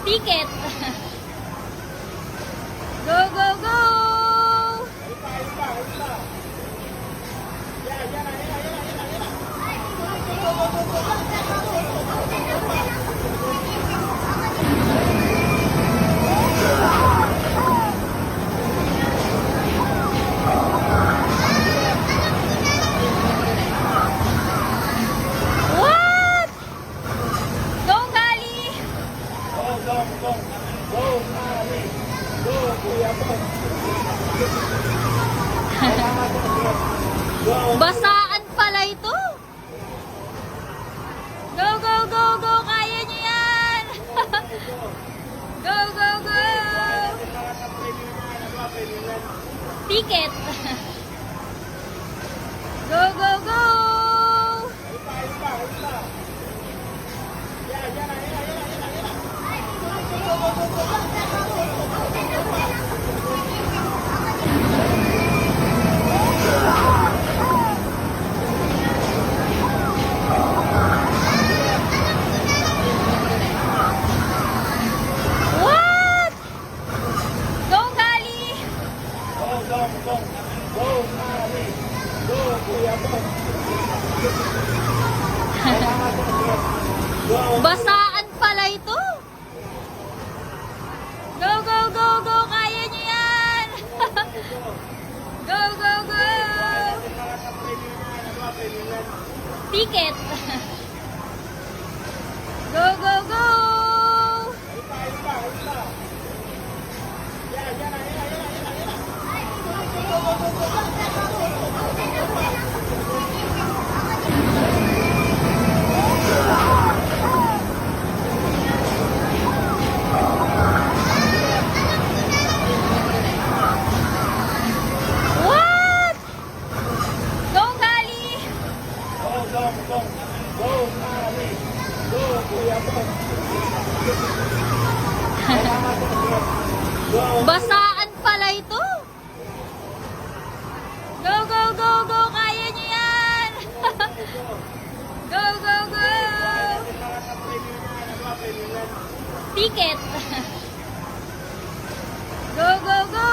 Ticket. Go, go, go! What? Go, Gali! Basaan pala ito. Go, go, go, go! Kaya niyo yan! Go, go, go! Ticket. Go, go, go! What? Go, Gali! Basaan pala ito. Go, go, go, go! Kaya niyo yan! Go, go, go! Ticket. Go, go, go! What? Go, Gali! Basaan pala ito. Go, go, go, go! Kaya niyo yan! Go, go, go! Ticket. Go, go, go!